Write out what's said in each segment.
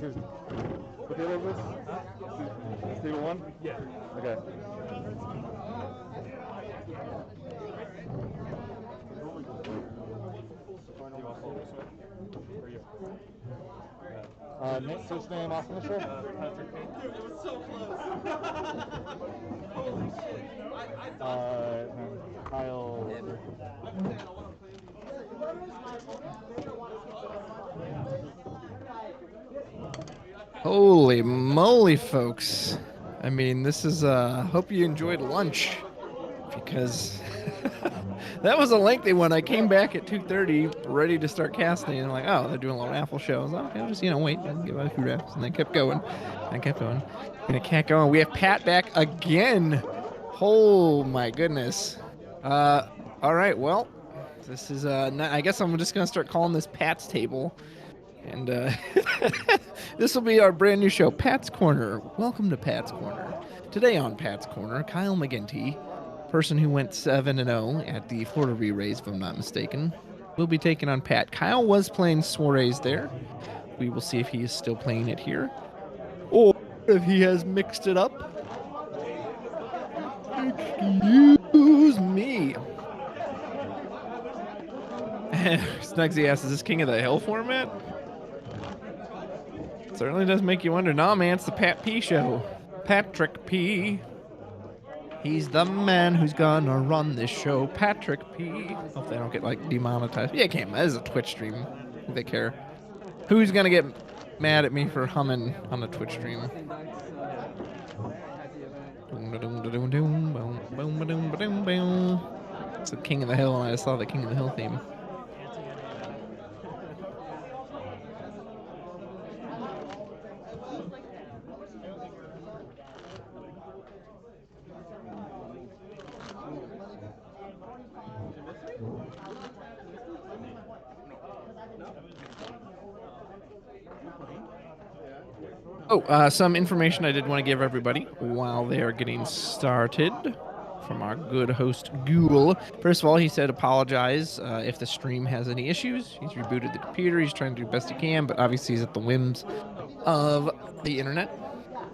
What table is this? Table 1? Yeah. Okay. First name, last initial? Patrick. Dude, it was so close. Holy shit. Kyle. Holy moly, folks. I mean, this is, hope you enjoyed lunch, because that was a lengthy one. I came back at 2:30, ready to start casting, and I'm like, oh, they're doing a little raffle show. I was like, okay, I'll just, wait and give out a few raffles, and they kept going. And I kept going. And it kept going. We have Pat back again. Oh, my goodness. All right, well, this is, I guess I'm just going to start calling this Pat's Table. And this will be our brand new show, Pat's Corner. Welcome to Pat's Corner. Today on Pat's Corner, Kyle McGinty, person who went 7-0 at the Florida ReRaise, if I'm not mistaken, will be taking on Pat. Kyle was playing Soirees there. We will see if he is still playing it here, or if he has mixed it up. Excuse me. Snugsy asks, is this King of the Hill format? Certainly does make you wonder. Nah, man, it's the Pat P show. Patrick P. He's the man who's gonna run this show. Patrick P. Hope they don't get, like, demonetized. Yeah, can't. This is a Twitch stream. If they care. Who's gonna get mad at me for humming on a Twitch stream? It's the King of the Hill, and I saw the King of the Hill theme. Oh, some information I did want to give everybody while they are getting started from our good host, Google. First of all, he said apologize if the stream has any issues. He's rebooted the computer. He's trying to do the best he can, but obviously he's at the whims of the internet.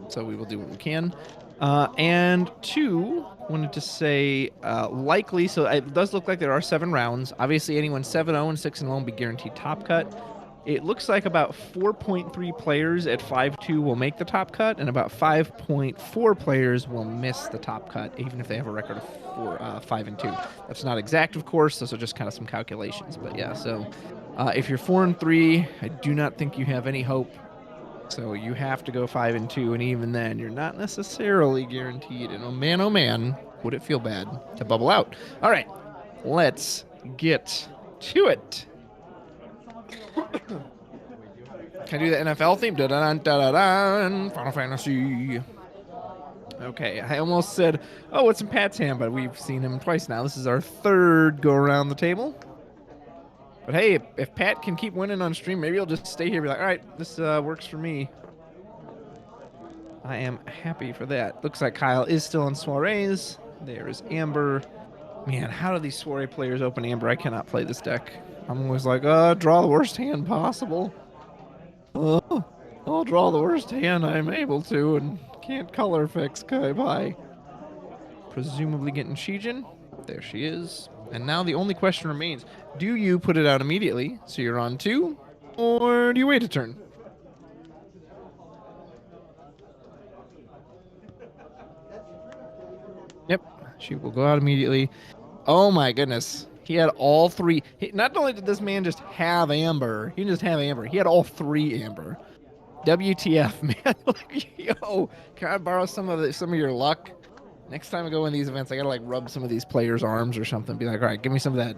So we will do what we can. And two, wanted to say likely, so it does look like there are 7 rounds. Obviously, anyone 7-0 and 6-0 will be guaranteed top cut. It looks like about 4.3 players at 5-2 will make the top cut, and about 5.4 players will miss the top cut, even if they have a record of 5-2. That's not exact, of course. Those are just kind of some calculations. But yeah, so if you're 4-3, I do not think you have any hope. So you have to go 5-2, and even then, you're not necessarily guaranteed. And oh man, would it feel bad to bubble out? All right, let's get to it. Can I do the NFL theme? Da-da-da-da-da, Final Fantasy. Okay, I almost said, oh, what's in Pat's hand? But we've seen him twice now. This is our 3rd go around the table. But hey, if Pat can keep winning on stream, maybe he'll just stay here and be like, all right, this works for me. I am happy for that. Looks like Kyle is still in Soirees. There is Amber. Man, how do these Soiree players open Amber? I cannot play this deck. I'm always like, draw the worst hand possible. I'll draw the worst hand I'm able to and can't color fix. Okay, bye. Presumably getting Shijin. There she is. And now the only question remains, do you put it out immediately, so you're on 2, or do you wait a turn? Yep, she will go out immediately. Oh my goodness. He had all 3. Not only did this man just have Amber, he didn't just have Amber, he had all 3 Amber. WTF, man. Like, yo, can I borrow some of your luck? Next time I go in these events, I gotta like rub some of these players' arms or something. Be like, all right, give me some of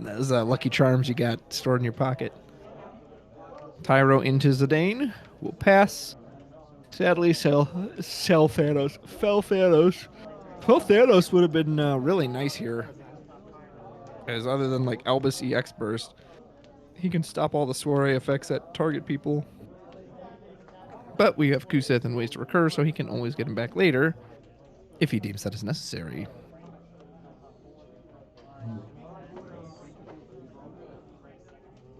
those Lucky Charms you got stored in your pocket. Tyro into Zidane. We'll pass. Sadly, sell Thanos. Fell Thanos. Well, Thanos would have been really nice here. As other than like Albus EX Burst, he can stop all the soiree effects that target people. But we have Kuseth and ways to recur, so he can always get him back later if he deems that is necessary.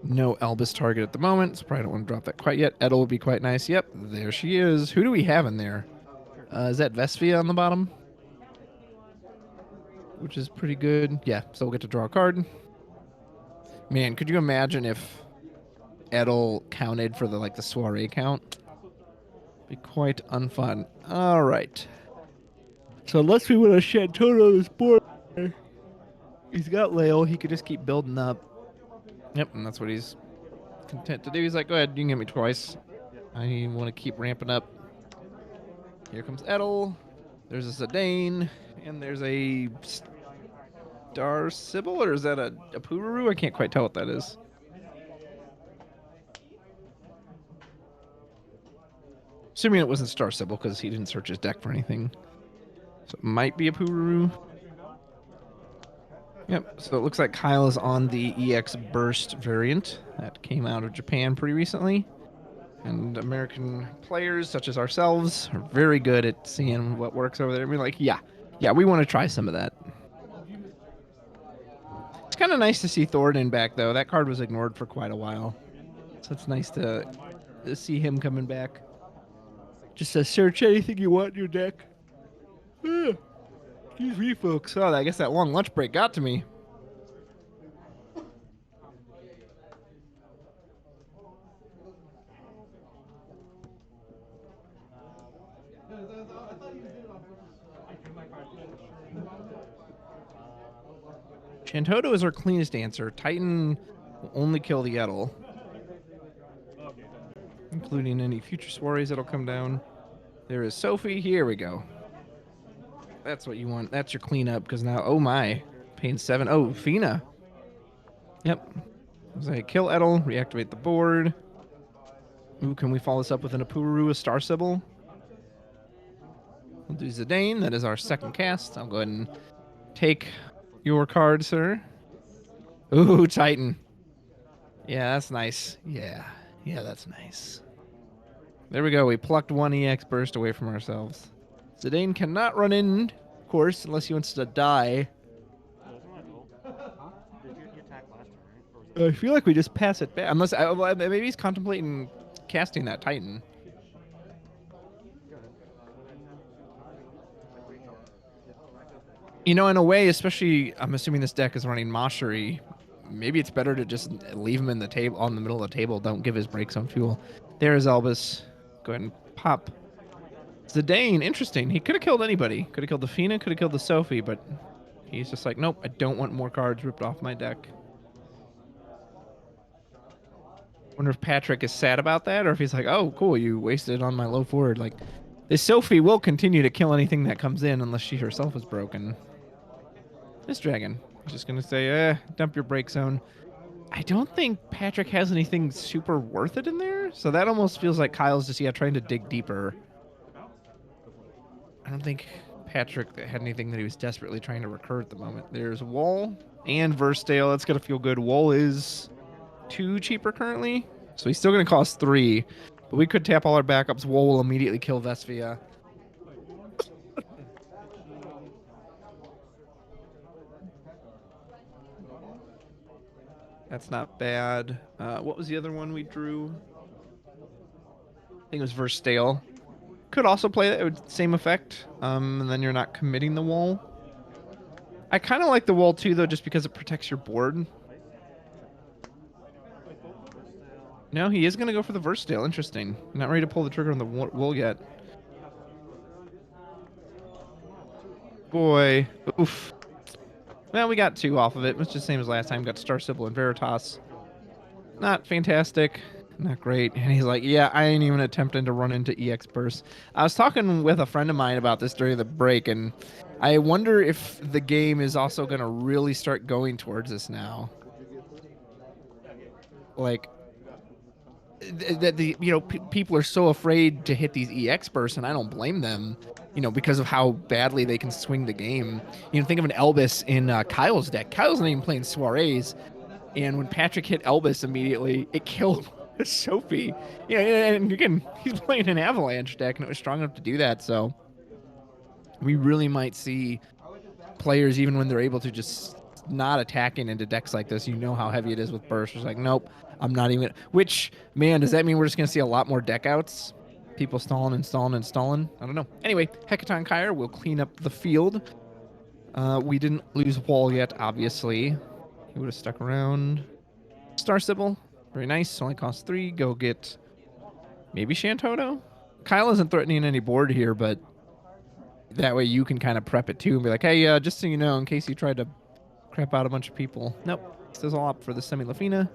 No Elvis target at the moment, so probably don't want to drop that quite yet. Edel would be quite nice. Yep, there she is. Who do we have in there? Is that Vesvia on the bottom? Which is pretty good. Yeah, so we'll get to draw a card. Man, could you imagine if Edel counted for the soiree count? Be quite unfun. All right. So unless we want to shed total on this board, he's got Lael. He could just keep building up. Yep, and that's what he's content to do. He's like, go ahead, you can get me twice. I want to keep ramping up. Here comes Edel. There's a Zidane. And there's a Star Sybil, or is that a Pururu? I can't quite tell what that is. Assuming it wasn't Star Sybil because he didn't search his deck for anything. So it might be a Pururu. Yep, so it looks like Kyle is on the EX Burst variant that came out of Japan pretty recently. And American players, such as ourselves, are very good at seeing what works over there. And we're like, yeah, we want to try some of that. It's kind of nice to see Thoradin back, though. That card was ignored for quite a while. So it's nice to see him coming back. Just says, search anything you want in your deck. Excuse me, folks. Oh, I guess that long lunch break got to me. Shantoto is our cleanest answer. Titan will only kill the Edel, including any future soirees that'll come down. There is Sophie. Here we go. That's what you want. That's your cleanup, because now, oh my, pain 7. Oh, Fina. Yep. So I kill Edel, reactivate the board. Ooh, can we follow this up with an Apuru, a Star Sybil? We'll do Zidane. That is our second cast. I'll go ahead and take your card, sir. Ooh, Titan. Yeah, that's nice. Yeah, that's nice. There we go. We plucked one EX Burst away from ourselves. Zidane cannot run in, of course, unless he wants to die. I feel like we just pass it back. Unless maybe he's contemplating casting that Titan. You know, in a way, especially, I'm assuming this deck is running Mashari. Maybe it's better to just leave him in the table, on the middle of the table. Don't give his break some fuel. There's Elvis. Go ahead and pop. Zidane, interesting. He could have killed anybody. Could have killed the Fina, could have killed the Sophie, but he's just like, nope, I don't want more cards ripped off my deck. Wonder if Patrick is sad about that, or if he's like, oh, cool, you wasted it on my low forward. Like, this Sophie will continue to kill anything that comes in unless she herself is broken. This dragon. I'm just going to say, dump your break zone. I don't think Patrick has anything super worth it in there, so that almost feels like Kyle's just, trying to dig deeper. I don't think Patrick had anything that he was desperately trying to recur at the moment. There's Wool and Versdale. That's going to feel good. Wool is 2 cheaper currently, so he's still going to cost 3, but we could tap all our backups. Wool will immediately kill Vesvia. That's not bad. What was the other one we drew? I think it was Versdale. Could also play that same effect, and then you're not committing the Wool. I kind of like the Wool too, though, just because it protects your board. No, he is going to go for the Versdale. Interesting. Not ready to pull the trigger on the Wool yet. Boy. Oof. Well, we got 2 off of it. It's just the same as last time. Got Star Sybil and Veritas. Not fantastic. Not great. And he's like, yeah, I ain't even attempting to run into EX Burst. I was talking with a friend of mine about this during the break, and I wonder if the game is also going to really start going towards this now. Like, that people are so afraid to hit these EX bursts, and I don't blame them, because of how badly they can swing the game. Think of an Elvis in Kyle's deck. Kyle's not even playing soirees, and when Patrick hit Elvis immediately, it killed Sophie. And again, he's playing an Avalanche deck, and it was strong enough to do that, so we really might see players, even when they're able to just just not attacking into decks like this, you know how heavy it is with burst. It's like, nope, I'm not even. Which, man, does that mean we're just going to see a lot more deck outs? People stalling and stalling and stalling? I don't know. Anyway, Hecaton Kyre will clean up the field. We didn't lose wall yet, obviously. He would have stuck around. Star Sybil, very nice. Only costs 3. Go get maybe Shantoto. Kyle isn't threatening any board here, but that way you can kind of prep it too and be like, hey, just so you know, in case you tried to crap out a bunch of people. Nope. Still all up for the Semi Lafina.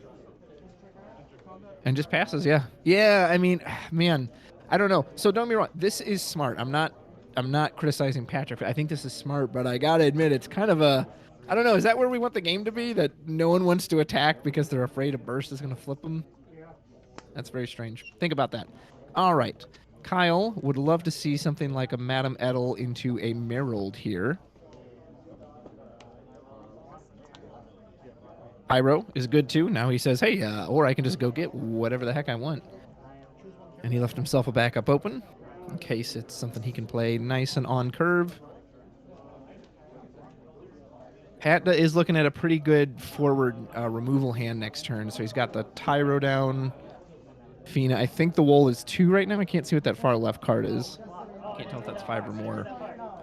And just passes, yeah. Yeah, I mean, man, I don't know. So don't get me wrong. This is smart. I'm not criticizing Patrick. I think this is smart, but I gotta admit it's kind of a I don't know, is that where we want the game to be? That no one wants to attack because they're afraid a burst is gonna flip them? That's very strange. Think about that. All right. Kyle would love to see something like a Madame Edel into a Merald here. Pyro is good too. Now he says, hey, or I can just go get whatever the heck I want. And he left himself a backup open in case it's something he can play nice and on curve. Pat is looking at a pretty good forward removal hand next turn. So he's got the Tyro down. Fina, I think the Wool is 2 right now. I can't see what that far left card is. Can't tell if that's 5 or more.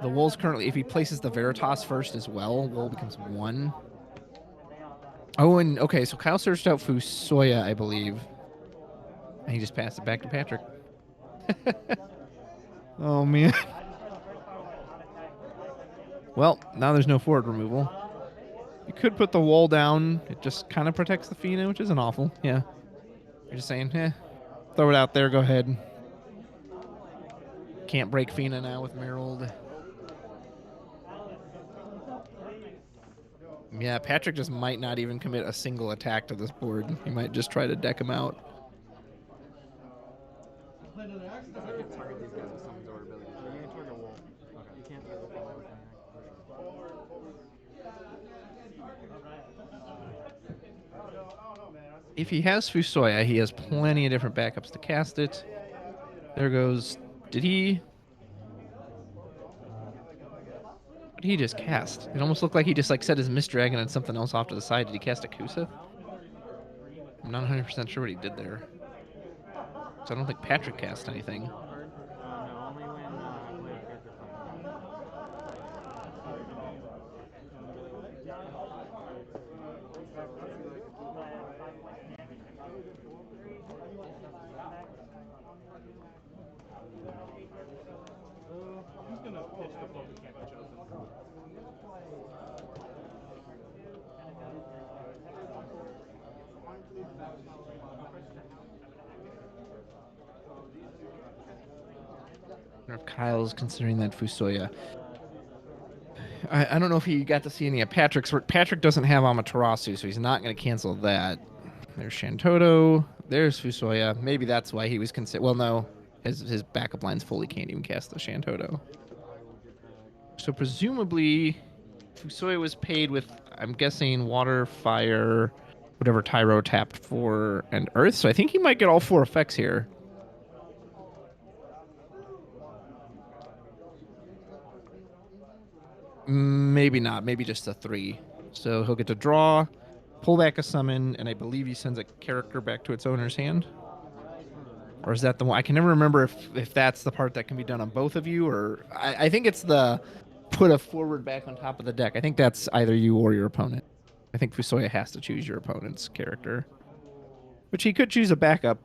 The Wool's currently, if he places the Veritas first as well, Wool becomes 1. Oh, and okay, so Kyle searched out Fusoya, I believe. And he just passed it back to Patrick. Oh, man. Well, now there's no forward removal. You could put the wall down. It just kind of protects the Fina, which isn't awful. Yeah. You're just saying, throw it out there. Go ahead. Can't break Fina now with Merald. Yeah, Patrick just might not even commit a single attack to this board. He might just try to deck him out. If he has Fusoya, he has plenty of different backups to cast it. There goes... Did he... What did he just cast? It almost looked like he just set his Mist Dragon and something else off to the side. Did he cast a Kusa? I'm not 100% sure what he did there. So I don't think Patrick cast anything. I wonder if Kyle's considering that Fusoya. I don't know if he got to see any of Patrick's work. Patrick doesn't have Amaterasu, so he's not going to cancel that. There's Shantoto. There's Fusoya. Maybe that's why he was considered. Well, no. His backup lines fully can't even cast the Shantoto. So presumably, Fusoya was paid with, I'm guessing, water, fire, whatever Tyro tapped for, and earth. So I think he might get all 4 effects here. Maybe not. Maybe just a 3. So he'll get to draw, pull back a summon, and I believe he sends a character back to its owner's hand. Or is that the one? I can never remember if that's the part that can be done on both of you, or I think it's the put a forward back on top of the deck. I think that's either you or your opponent. I think Fusoya has to choose your opponent's character, which he could choose a backup.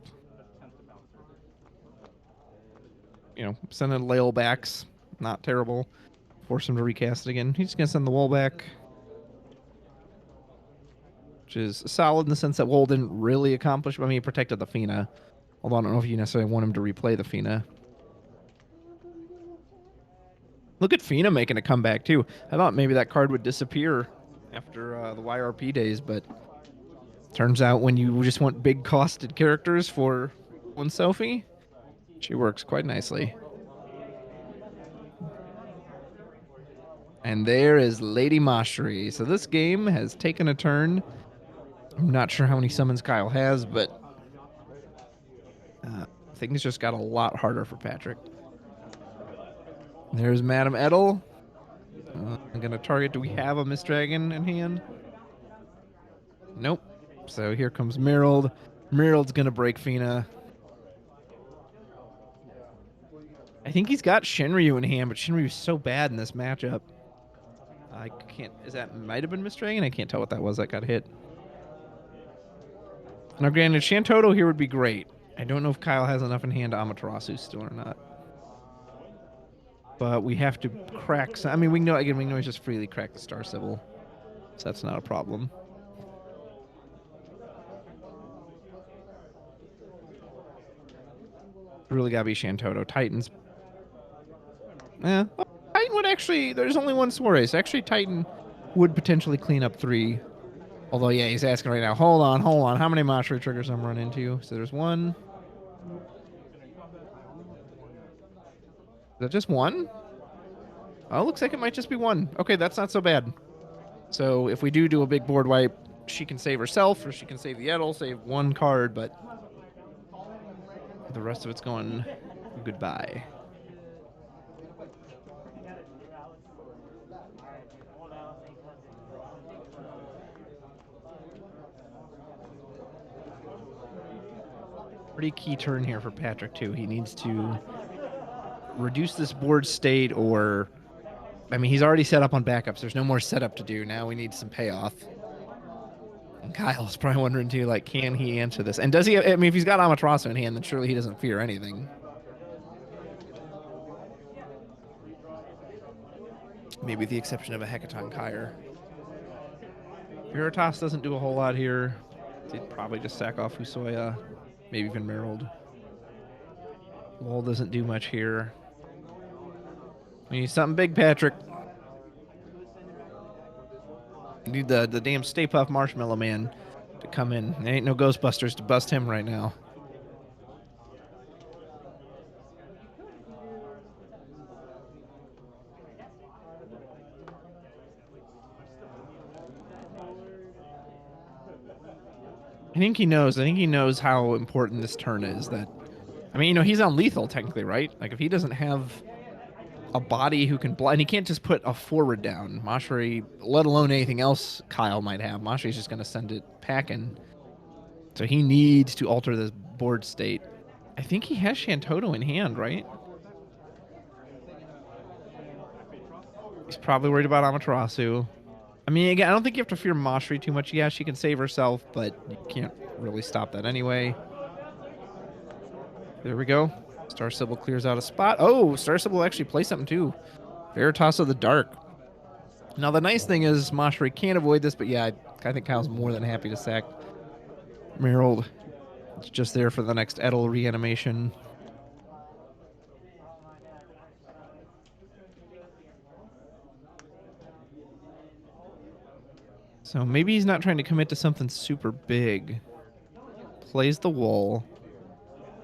You know, send a Lail backs. Not terrible. Force him to recast it again. He's just going to send the wall back. Which is solid in the sense that Wool didn't really accomplish. I mean, he protected the Fina. Although I don't know if you necessarily want him to replay the Fina. Look at Fina making a comeback, too. I thought maybe that card would disappear after the YRP days, but turns out when you just want big costed characters for one Sophie, she works quite nicely. And there is Lady Mashri. So this game has taken a turn. I'm not sure how many summons Kyle has, but things just got a lot harder for Patrick. There's Madame Edel. I'm gonna target. Do we have a Mist Dragon in hand? Nope. So here comes Merald. Merald's gonna break Fina. I think he's got Shinryu in hand, but Shinryu's so bad in this matchup. I can't. Is that might have been Mist Dragon? I can't tell what that was that got hit. Now, granted, Shantoto here would be great. I don't know if Kyle has enough in hand to Amaterasu still or not. But we have to crack some. I mean, we know again. We know he's just freely crack the Star Sybil, so that's not a problem. Really gotta be Shantoto. Titans. Oh, Titan would actually. There's only one Suarez. Actually, Titan would potentially clean up 3. Although, yeah, he's asking right now. Hold on. How many Mashra triggers I'm running into? So there's 1. Is that just 1? Oh, looks like it might just be 1. Okay, that's not so bad. So if we do a big board wipe, she can save herself, or she can save the Edel, save 1 card, but the rest of it's going goodbye. Pretty key turn here for Patrick, too. He needs to reduce this board state, or... I mean, he's already set up on backups. There's no more setup to do. Now we need some payoff. And Kyle's probably wondering, too, like, can he answer this? And does he... I mean, if he's got Amaterasu in hand, then surely he doesn't fear anything. Maybe with the exception of a Hecaton Kyre. Veritas doesn't do a whole lot here. He'd probably just sack off Fusoya. Maybe even Merald. Wall doesn't do much here. We need something big, Patrick. You need the damn Stay Puft Marshmallow Man to come in. There ain't no Ghostbusters to bust him right now. I think he knows. I think he knows how important this turn is. That, I mean, you know, he's on lethal technically, right? Like if he doesn't have a body who can blind, he can't just put a forward down. Mashri, let alone anything else Kyle might have. Mashri's just going to send it packing. So he needs to alter this board state. I think he has Shantoto in hand, right? He's probably worried about Amaterasu. I mean, again, I don't think you have to fear Mashri too much. Yeah, she can save herself, but you can't really stop that anyway. There we go. Star Sybil clears out a spot. Oh, Star Sybil will actually play something too. Veritas of the Dark. Now, the nice thing is Mashri can't avoid this, but yeah, I think Kyle's more than happy to sack Merald. It's just there for the next Edel reanimation. So maybe he's not trying to commit to something super big. Plays the wall.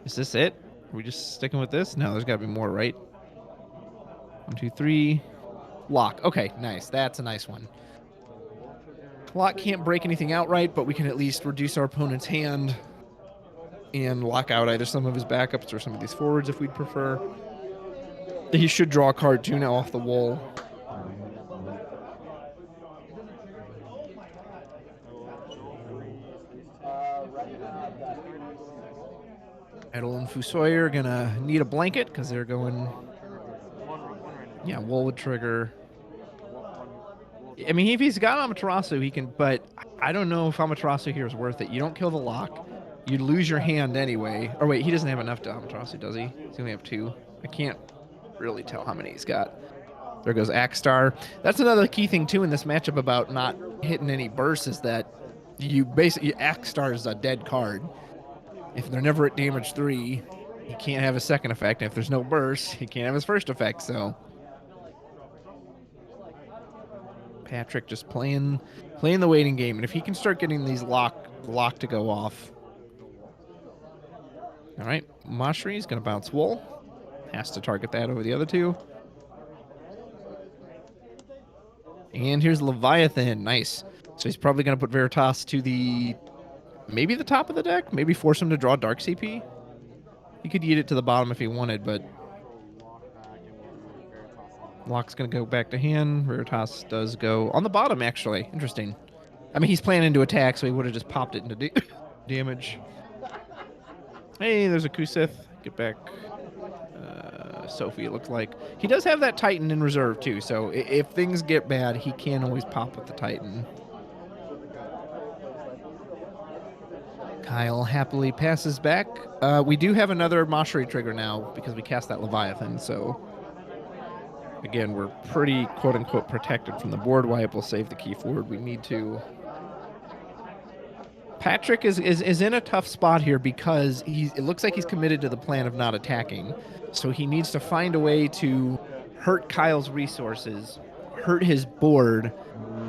Is this it? Are we just sticking with this? No, there's got to be more, right? 1, 2, 3. Lock. Okay, nice. That's a nice one. Lock can't break anything outright, but we can at least reduce our opponent's hand and lock out either some of his backups or some of these forwards if we'd prefer. He should draw a card too now off the wall. Edel and Fusoya are gonna need a blanket because they're going. Yeah, wall would trigger. I mean, if he's got Amaterasu, he can. But I don't know if Amaterasu here is worth it. You don't kill the lock. You'd lose your hand anyway. Or wait, he doesn't have enough to Amaterasu, does he? He's only have 2. I can't really tell how many he's got. There goes Axstar. That's another key thing too in this matchup about not hitting any bursts is that you basically Axstar is a dead card. If they're never at damage 3, he can't have his second effect. And if there's no burst, he can't have his first effect. So Patrick just playing the waiting game, and if he can start getting these lock to go off. All right, Mashri is going to bounce Wool. Has to target that over the other 2. And here's Leviathan. Nice. So he's probably going to put Veritas to maybe the top of the deck. Maybe force him to draw Dark CP. He could eat it to the bottom if he wanted, but Lock's going to go back to hand. Veritas does go on the bottom, actually. Interesting. I mean, he's planning to attack, so he would have just popped it into damage. Hey, there's a Kusith. Get back. Sophie, it looks like. He does have that Titan in reserve, too, so if things get bad, he can always pop with the Titan. Kyle happily passes back. We do have another Moshery trigger now because we cast that Leviathan, so again, we're pretty quote-unquote protected from the board wipe. We'll save the key forward. We need to. Patrick is in a tough spot here because it looks like he's committed to the plan of not attacking. So he needs to find a way to hurt Kyle's resources, hurt his board,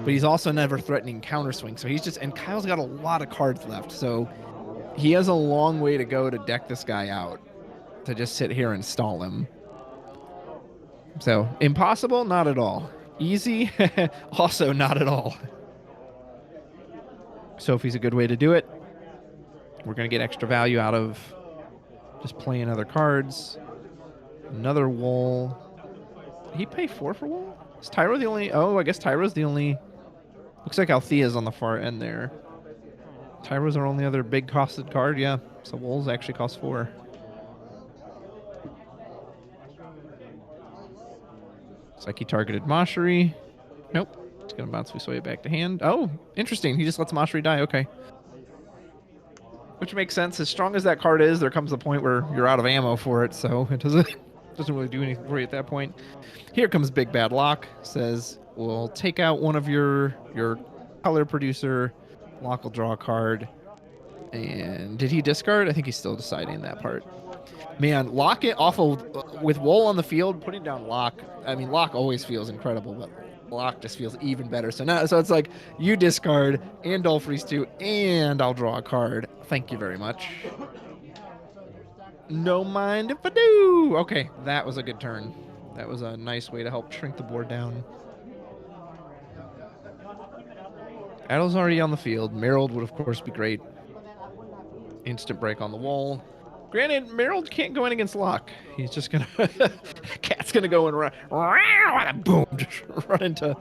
but he's also never threatening counterswing. So he's just, and Kyle's got a lot of cards left. So he has a long way to go to deck this guy out, to just sit here and stall him. So impossible? Not at all. Easy? Also not at all. Sophie's a good way to do it. We're going to get extra value out of just playing other cards. Another Wool. Did he pay 4 for Wool? Is Tyro the only... Oh, I guess Tyro's the only... Looks like Althea's on the far end there. Tyro's our only other big costed card, yeah. So Wool's actually cost 4. Looks like he targeted Moshery. Nope. It's going to bounce Fusoya back to hand. Oh, interesting. He just lets Moshery die. Okay. Which makes sense. As strong as that card is, there comes a point where you're out of ammo for it, so it doesn't really do anything for you at that point. Here comes Big Bad Lock. Says, we'll take out one of your color producer. Lock will draw a card. And did he discard? I think he's still deciding that part. Man, Lock it awful with Wool on the field, putting down Lock. I mean, Lock always feels incredible, but Lock just feels even better. So now, so it's like you discard and I'll freeze 2 and I'll draw a card. Thank you very much. No mind if I do. Okay, that was a good turn. That was a nice way to help shrink the board down. Addel's already on the field. Merrill would, of course, be great. Instant break on the wall. Granted, Merrill can't go in against Locke. He's just going to... Cat's going to go and run. Boom. Just run into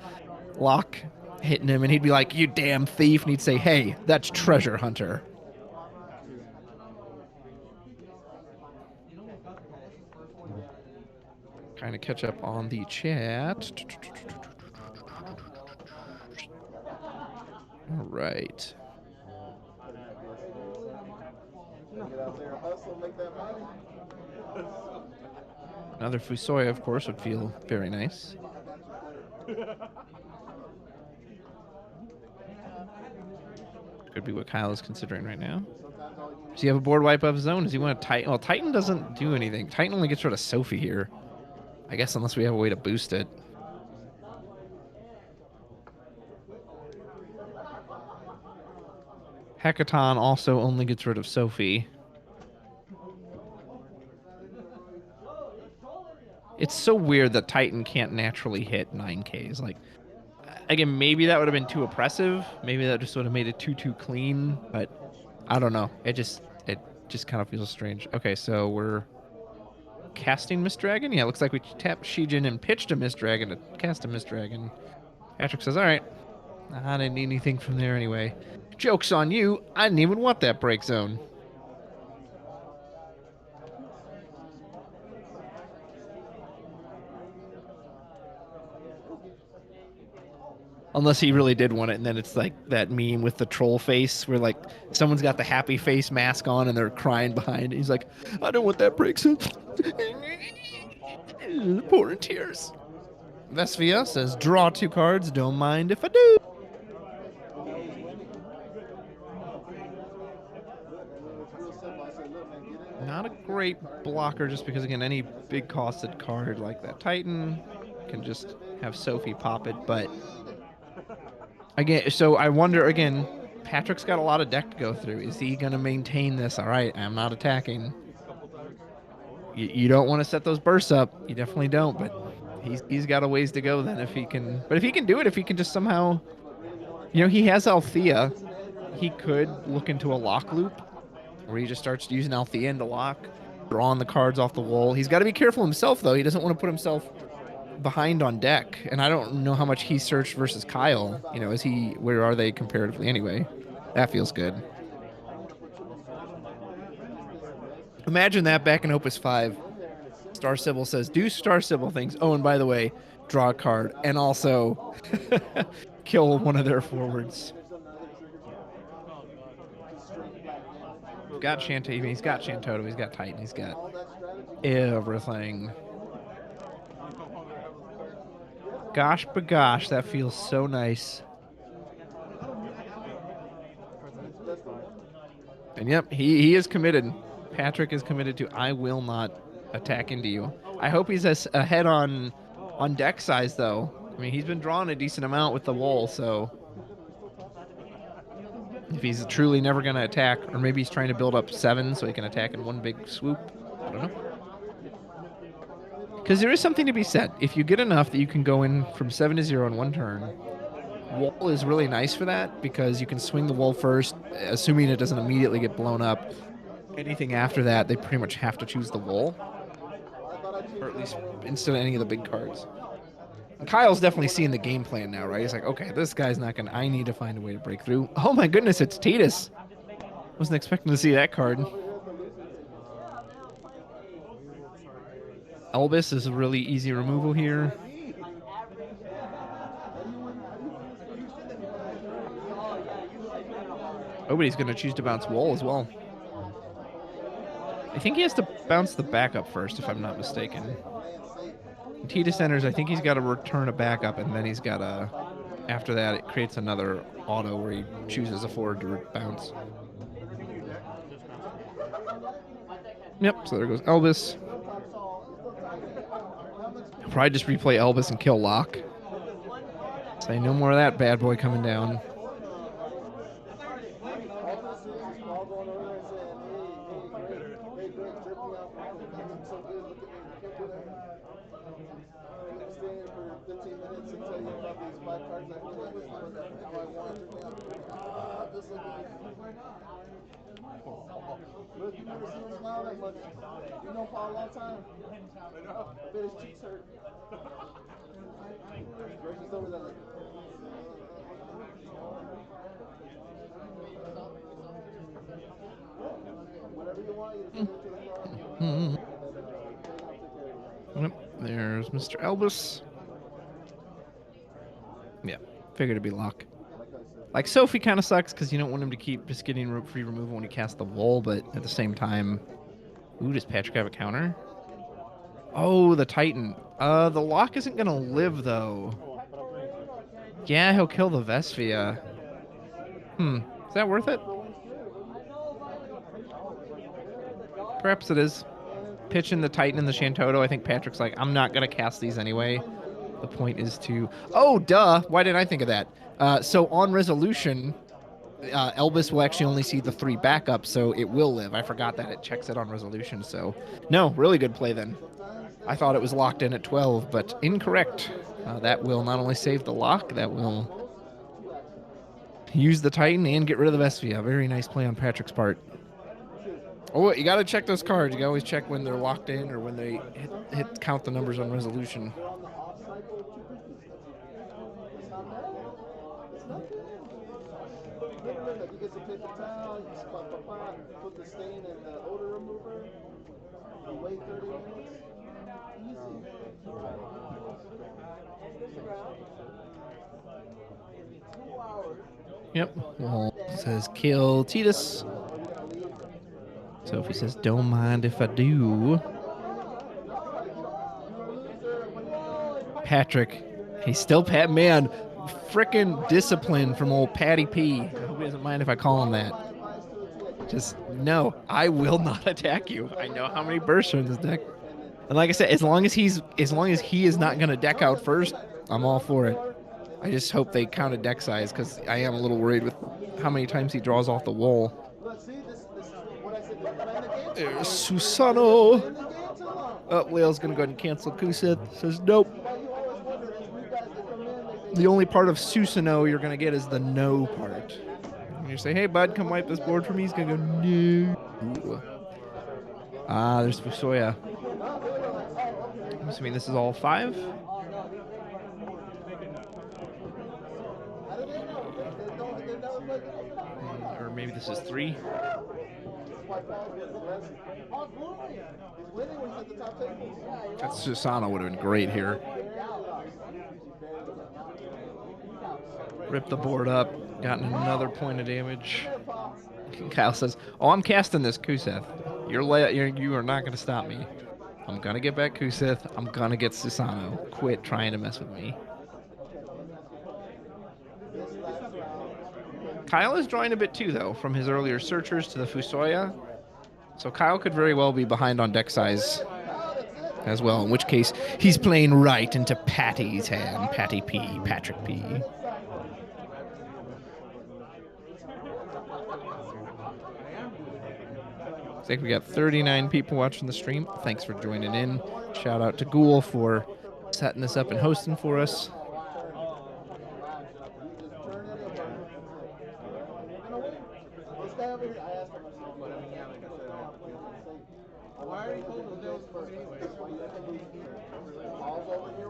Locke, hitting him. And he'd be like, you damn thief. And he'd say, hey, that's Treasure Hunter. Kind of catch up on the chat. All right. Another Fusoya, of course, would feel very nice. Could be what Kyle is considering right now. Does he have a board wipe of his own? Does he want to Titan? Well, Titan doesn't do anything. Titan only gets rid of Sophie here. I guess unless we have a way to boost it. Hekaton also only gets rid of Sophie. It's so weird that Titan can't naturally hit 9Ks. Like, again, maybe that would have been too oppressive. Maybe that just would have made it too clean. But I don't know. It just kind of feels strange. Okay, so we're casting Mist Dragon. Yeah, it looks like we tapped Shijin and pitched a Mist Dragon to cast a Mist Dragon. Patrick says, all right. I didn't need anything from there anyway. Joke's on you. I didn't even want that break zone. Unless he really did want it, and then it's like that meme with the troll face where like someone's got the happy face mask on and they're crying behind. He's like, I don't want that break zone. Pouring tears. Vesvia says, draw 2 cards. Don't mind if I do. Not a great blocker just because, again, any big costed card like that Titan can just have Sophie pop it. But again, so I wonder, again, Patrick's got a lot of deck to go through. Is he going to maintain this? All right, I'm not attacking. You don't want to set those bursts up. You definitely don't, but he's got a ways to go then if he can. But if he can do it, if he can just somehow, you know, he has Althea. He could look into a lock loop where he just starts using Althea into lock, drawing the cards off the wall. He's got to be careful himself, though. He doesn't want to put himself behind on deck, and I don't know how much he searched versus Kyle. You know, where are they comparatively anyway? That feels good. Imagine that back in Opus 5. Star Sybil says, do Star Sybil things. Oh, and by the way, draw a card and also kill one of their forwards. He's got he's got Shantoto, he's got Titan, he's got everything. Gosh, bagosh, that feels so nice. And yep, he is committed. Patrick is committed to, I will not attack into you. I hope he's ahead on deck size, though. I mean, he's been drawing a decent amount with the wall, so if he's truly never going to attack, or maybe he's trying to build up 7 so he can attack in one big swoop. I don't know. Because there is something to be said. If you get enough that you can go in from 7 to 0 in one turn, wall is really nice for that because you can swing the wall first, assuming it doesn't immediately get blown up. Anything after that, they pretty much have to choose the wall. Or at least instead of any of the big cards. And Kyle's definitely seeing the game plan now, right? He's like, okay, this guy's not gonna. I need to find a way to break through. Oh my goodness, it's Titus. Wasn't expecting to see that card. Elvis is a really easy removal here. Oh, but he's gonna choose to bounce wall as well. I think he has to bounce the backup first, if I'm not mistaken. Titus enters, I think he's got to return a backup, and then he's got to... After that, it creates another auto where he chooses a forward to bounce. Yep, so there goes Elvis. I'll probably just replay Elvis and kill Locke. Say no more of that bad boy coming down. Look, you never seen him smile that much. You know for a long time. I bet his cheeks hurt. Versus over there like... Whatever you want, you just to the Yep, there's Mr. Elvis. Yeah, figured it'd be Locke. Like, Sophie kind of sucks because you don't want him to keep just getting free removal when he casts the wall, but at the same time... Ooh, does Patrick have a counter? Oh, the Titan. The Locke isn't going to live, though. Yeah, he'll kill the Vesvia. Is that worth it? Perhaps it is. Pitching the Titan and the Shantoto, I think Patrick's like, I'm not going to cast these anyway. The point is to... Oh, duh! Why didn't I think of that? So on resolution, Elvis will actually only see the 3 backups, so it will live. I forgot that it checks it on resolution, so... No, really good play then. I thought it was locked in at 12, but incorrect. That will not only save the lock, that will use the Titan and get rid of the Vesvia. Very nice play on Patrick's part. Oh, you got to check those cards. You got to always check when they're locked in or when they count the numbers on resolution. Put the stain in the odor remover. Wait 30 minutes. Yep. Well, it says kill Titus. So if he says don't mind if I do. Patrick. He's still Pat. Man, frickin' discipline from old Patty P. I hope he doesn't mind if I call him that. Just, no, I will not attack you. I know how many bursts are in this deck. And like I said, as long as he is not going to deck out first, I'm all for it. I just hope they counted deck size because I am a little worried with how many times he draws off the wall. There's Susano. Oh, Leo's going to go ahead and cancel Kuseth. Says nope. The only part of Susano you're going to get is the no part. And you say, hey, bud, come wipe this board for me. He's going to go, no. Ah, there's Fusoya. I'm assuming this is all 5. Or maybe this is 3. That's why Paul's winning. Paul's winning. He's winning when he's at the top table. That Susano would have been great here. Ripped the board up, gotten another point of damage. Kyle says, "Oh, I'm casting this Kuseth. You are not going to stop me. I'm going to get back Kuseth. I'm going to get Susano. Quit trying to mess with me." Kyle is drawing a bit too, though, from his earlier searchers to the Fusoya. So Kyle could very well be behind on deck size as well, in which case he's playing right into Patty's hand. Patty P, Patrick P. I think we got 39 people watching the stream. Thanks for joining in. Shout out to Ghoul for setting this up and hosting for us.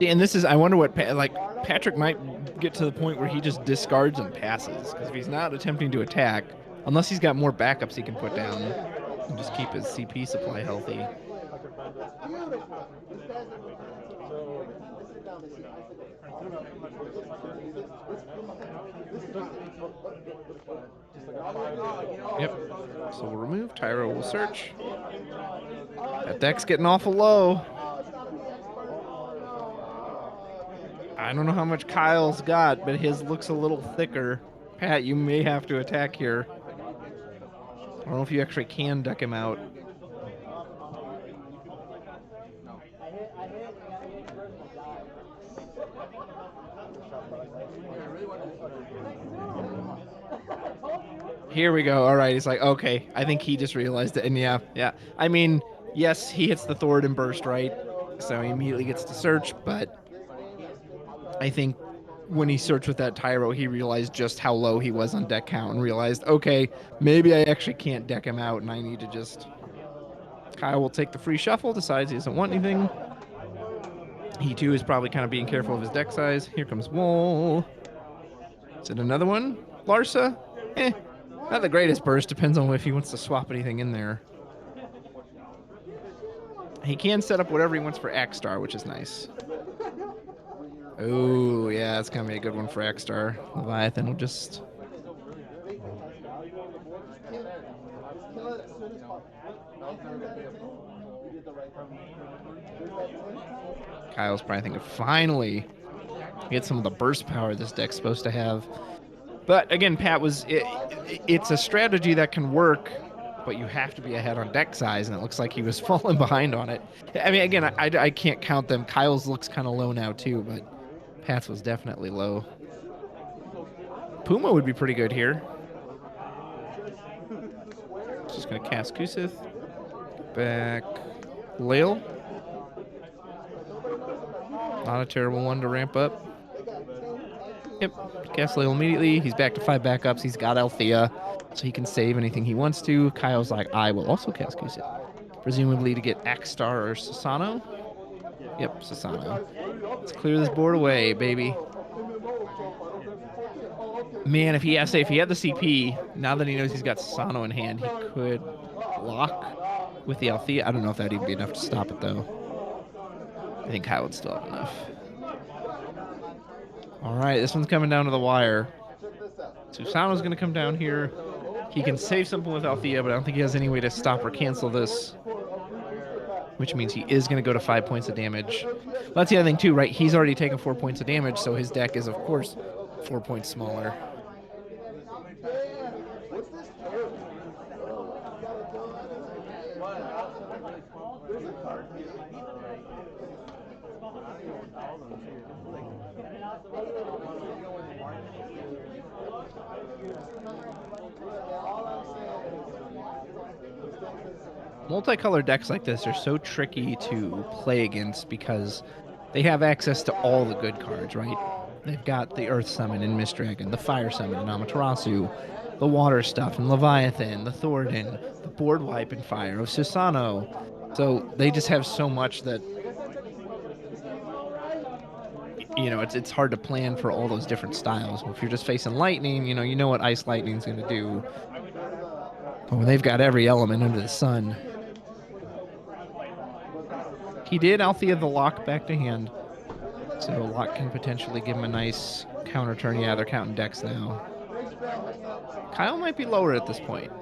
And this is, I wonder what, Patrick might get to the point where he just discards and passes. Because if he's not attempting to attack, unless he's got more backups he can put down, and just keep his CP supply healthy. Yep. So we'll remove. Tyro will search. That deck's getting awful low. I don't know how much Kyle's got, but his looks a little thicker. Pat, you may have to attack here. I don't know if you actually can deck him out. Here we go. All right. He's like, okay. I think he just realized it. And yeah. I mean, yes, he hits the Thoradin burst, right? So he immediately gets to search, but I think when he searched with that Tyro, he realized just how low he was on deck count and realized, okay, maybe I actually can't deck him out and I need to just... Kyle will take the free shuffle, decides he doesn't want anything. He too is probably kind of being careful of his deck size. Here comes Wool. Is it another one? Larsa? Not the greatest burst, depends on if he wants to swap anything in there. He can set up whatever he wants for Axstar, which is nice. Oh, yeah, it's going to be a good one for Axstar. Leviathan will just... Kyle's probably thinking, finally, get some of the burst power this deck's supposed to have. But again, Pat, it's a strategy that can work, but you have to be ahead on deck size, and it looks like he was falling behind on it. I mean, again, I can't count them. Kyle's looks kind of low now, too, but Pat's was definitely low. Puma would be pretty good here. Just going to cast Kusith. Back Lail. Not a terrible one to ramp up. Yep, cast Lail immediately. He's back to 5 backups. He's got Althea, so he can save anything he wants to. Kyle's like, I will also cast Kusith. Presumably to get Axstar or Susano. Yep, Susano. Let's clear this board away, baby. Man, if he had the CP, now that he knows he's got Susano in hand, he could block with the Althea. I don't know if that'd even be enough to stop it, though. I think Kyle would still have enough. All right, this one's coming down to the wire. Susano's going to come down here. He can save something with Althea, but I don't think he has any way to stop or cancel this, which means he is going to go to 5 points of damage. Well, that's the other thing, too, right? He's already taken 4 points of damage, so his deck is, of course, 4 points smaller. Multicolored decks like this are so tricky to play against because they have access to all the good cards, right? They've got the Earth Summon in Mistdragon, the Fire Summon in Amaterasu, the Water stuff in Leviathan, the Thoradin, the Board Wipe and Fire of Susano. So they just have so much that you know, it's hard to plan for all those different styles. If you're just facing lightning, you know what Ice Lightning's going to do. Oh, they've got every element under the sun. He did Althea the Lock back to hand. So Lock can potentially give him a nice counter turn. Yeah, they're counting decks now. Kyle might be lower at this point.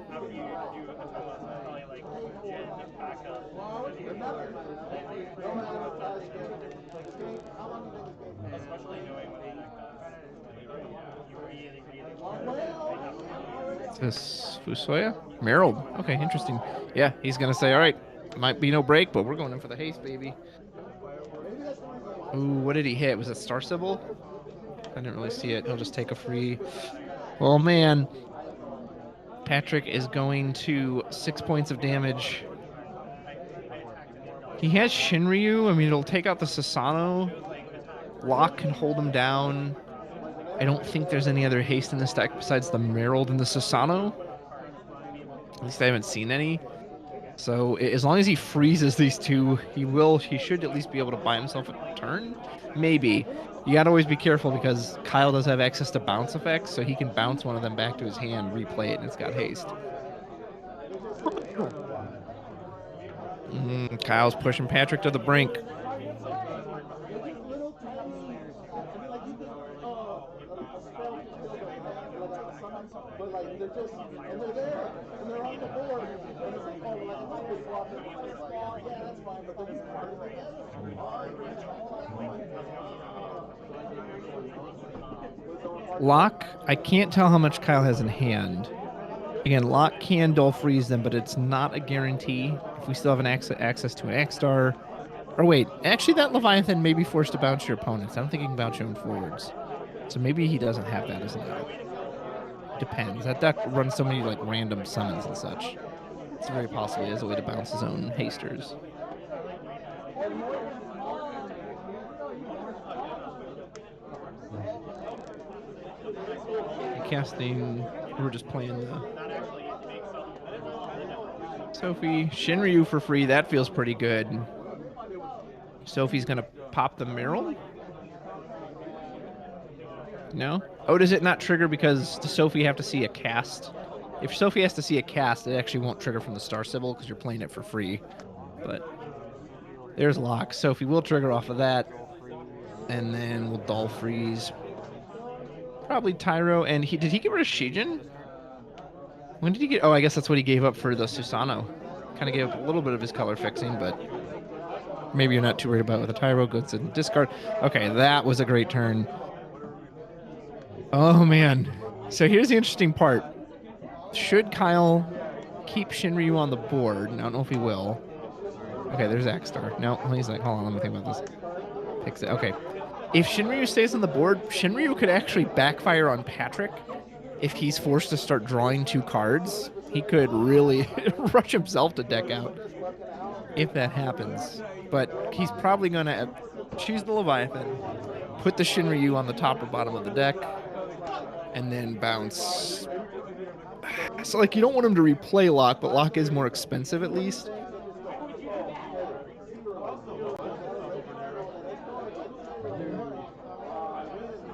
Is this Fusoya? Merrill. Okay, interesting. Yeah, he's going to say, all right, might be no break, but we're going in for the haste, baby. Ooh, what did he hit? Was it Star Sybil? I didn't really see it. He'll just take a free. Oh, man. Patrick is going to 6 points of damage. He has Shinryu. I mean, it'll take out the Susano. Lock can hold him down. I don't think there's any other haste in this deck besides the Merrill and the Susano. At least I haven't seen any. So as long as he freezes these two, he should at least be able to buy himself a turn. Maybe. You gotta always be careful because Kyle does have access to bounce effects, so he can bounce one of them back to his hand, replay it, and it's got haste. Kyle's pushing Patrick to the brink. But like they're just and they're there and they're on the board and it's like, oh, like it might be swapped in like, yeah, that's fine, but they're just part of the game. Lock, I can't tell how much Kyle has in hand. Again, Lock can dull freeze them, but it's not a guarantee. If we still have an access to an X-Star. Or wait, actually that Leviathan may be forced to bounce your opponents. I don't think he can bounce your own forwards. So maybe he doesn't have that as an out. Depends. That deck runs so many like random summons and such. It's very possible he has a way to bounce his own hasters. Casting, we're just playing the Sophie. Shinryu for free, that feels pretty good. Sophie's gonna pop the Merrill? No? Oh, does it not trigger because does Sophie have to see a cast? If Sophie has to see a cast, it actually won't trigger from the Star Sybil because you're playing it for free. But there's Lock. Sophie will trigger off of that. And then we'll dull freeze. Probably Tyro. And did he get rid of Shijin? When did he get... Oh, I guess that's what he gave up for the Susano. Kind of gave up a little bit of his color fixing, but maybe you're not too worried about it with the Tyro. Goes to discard. Okay, that was a great turn. Oh, man. So here's the interesting part. Should Kyle keep Shinryu on the board? I don't know if he will. Okay, there's X-Star. No, he's like, hold on, let me think about this. Fix it. Okay. If Shinryu stays on the board, Shinryu could actually backfire on Patrick. If he's forced to start drawing 2 cards, he could really rush himself to deck out if that happens. But he's probably going to choose the Leviathan, put the Shinryu on the top or bottom of the deck, and then bounce. So, like, you don't want him to replay Lock, but Lock is more expensive at least.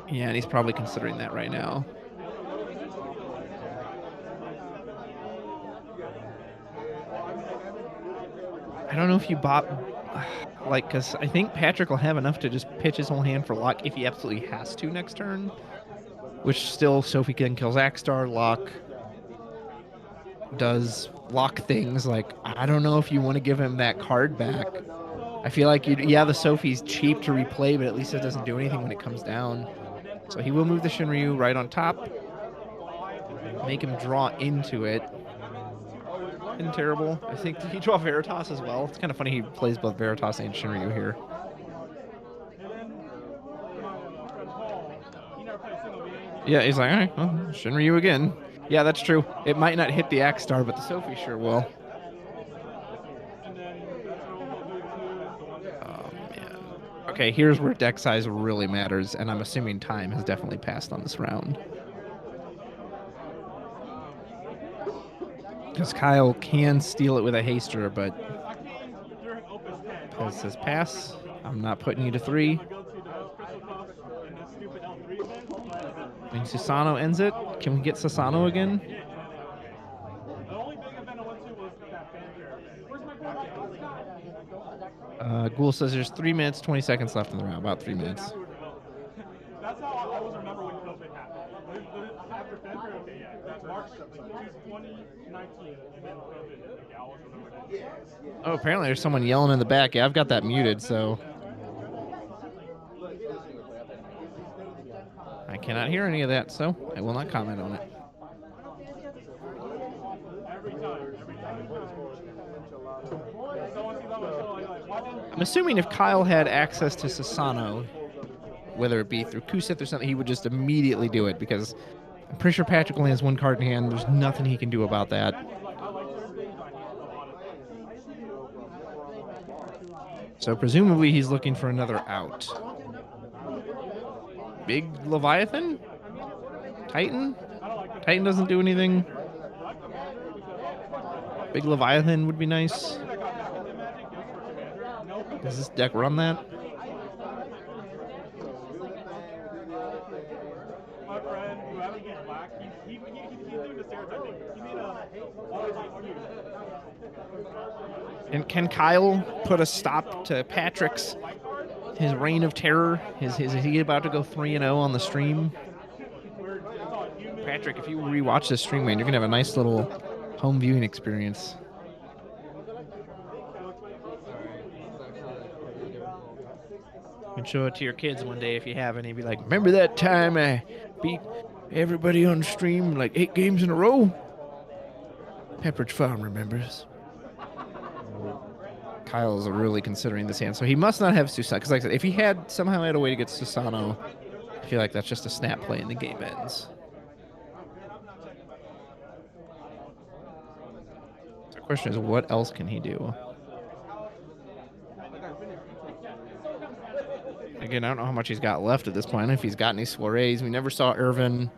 Yeah, and he's probably considering that right now. I don't know if you bought, like, because I think Patrick will have enough to just pitch his whole hand for Lock if he absolutely has to next turn. Which still, Sophie then kills X-Star. Lock does Lock things. Like, I don't know if you want to give him that card back. I feel like, yeah, the Sophie's cheap to replay, but at least it doesn't do anything when it comes down. So he will move the Shinryu right on top. Make him draw into it. And terrible. I think, did he draw Veritas as well? It's kind of funny he plays both Veritas and Shinryu here. Yeah, he's like, all right, well, Shinryu again. Yeah, that's true. It might not hit the X-Star, but the Sophie sure will. Oh, man. Okay, here's where deck size really matters, and I'm assuming time has definitely passed on this round. Because Kyle can steal it with a haster, but Pez says pass. I'm not putting you to 3. I mean, Susano ends it. Can we get Susano again? The only big event I went to was that fanfare. Where's my Ghoul says there's 3 minutes, 20 seconds left in the round. About 3 minutes. That's how I always remember when COVID happened. After February, okay, yeah, that's March 2019, and then COVID. Okay, I always remember that. Oh, apparently there's someone yelling in the back. Yeah, I've got that muted, so I cannot hear any of that, so I will not comment on it. I'm assuming if Kyle had access to Susano, whether it be through Kusith or something, he would just immediately do it, because I'm pretty sure Patrick only has one card in hand. There's nothing he can do about that. So presumably he's looking for another out. Big Leviathan? Titan? Titan doesn't do anything. Big Leviathan would be nice. Does this deck run that? My friend, who haven't been black, he threw the stereotyping. He made a And can Kyle put a stop to Patrick's his reign of terror? Is he about to go 3-0 on the stream? Patrick, if you rewatch this stream, man, you're gonna have a nice little home viewing experience. You can show it to your kids one day if you haven't. You'd be like, remember that time I beat everybody on stream like 8 games in a row? Pepperidge Farm remembers. Kyle's really considering this hand, so he must not have Susano. Because like I said, if he had somehow had a way to get Susano, I feel like that's just a snap play and the game ends. The question is, what else can he do? Again, I don't know how much he's got left at this point. If he's got any soirees. We never saw Irvin.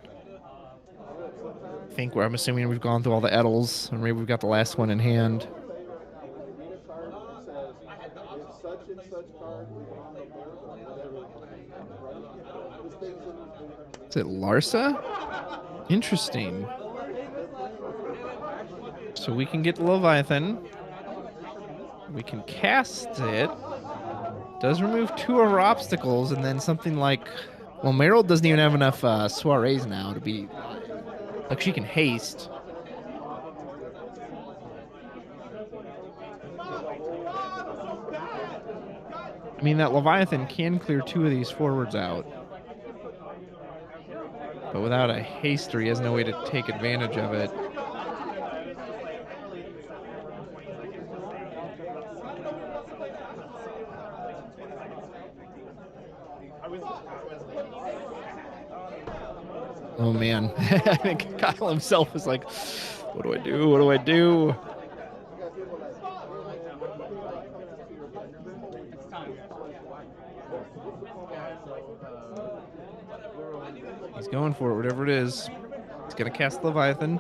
I think I'm assuming we've gone through all the Edels, or maybe we've got the last one in hand. Is it Larsa? Interesting. So we can get Leviathan. We can cast it. Does remove 2 of our obstacles, and then something like... Well, Meryl doesn't even have enough soirees now to be... Like, she can haste. I mean, that Leviathan can clear 2 of these forwards out. But without a haster, he has no way to take advantage of it. Oh, man. I think Kyle himself is like, what do I do? What do I do? He's going for it, whatever it is. He's going to cast Leviathan.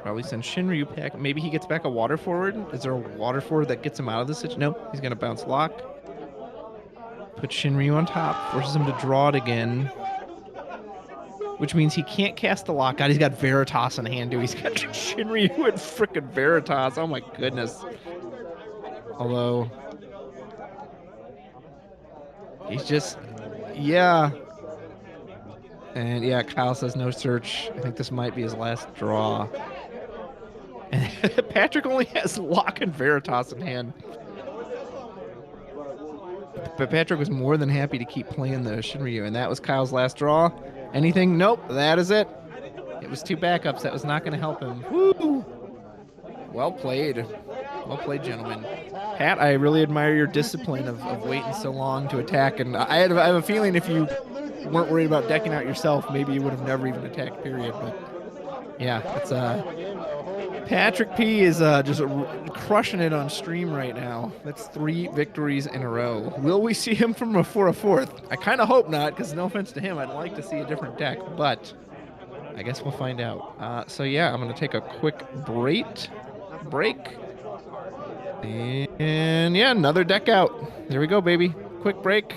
Probably send Shinryu back. Maybe he gets back a water forward. Is there a water forward that gets him out of this situation? Nope. He's going to bounce lock. Put Shinryu on top. Forces him to draw it again. Which means he can't cast the lock. God, he's got Veritas in hand, dude. He's got Shinryu and frickin' Veritas. Oh my goodness. Although... he's just... yeah. And yeah, Kyle says no search. I think this might be his last draw. And Patrick only has Lock and Veritas in hand. But Patrick was more than happy to keep playing the Shinryu, and that was Kyle's last draw. Anything? Nope, that is it. It was 2 backups. That was not going to help him. Woo! Well played. Well played, gentlemen. Pat, I really admire your discipline of waiting so long to attack. And I have a feeling if you weren't worried about decking out yourself, maybe you would have never even attacked, period. But yeah, it's Patrick P is just crushing it on stream right now. That's 3 victories in a row. Will we see him for a 4th? I kind of hope not, because no offense to him, I'd like to see a different deck, but I guess we'll find out. So yeah, I'm going to take a quick break. And yeah, another deck out. There we go, baby. Quick break.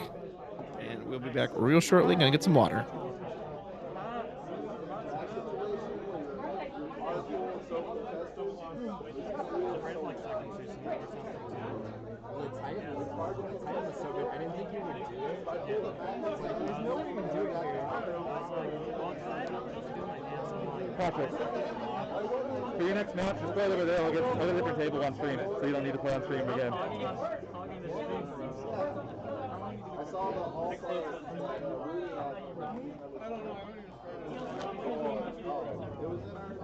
And We'll be back real shortly. Gonna get some water. Patrick, for your next match, just play it over there. I'll get a different table on stream, so you don't need to play on stream again. I saw the All-Star Rudy had. It was in our.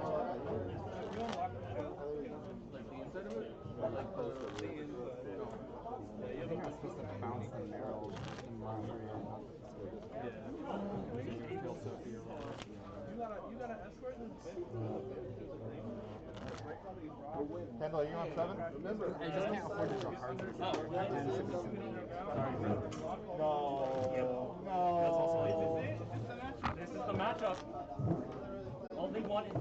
Kendall, are you on 7? Remember, I just can't afford to draw cards. No. This is the matchup. All they want is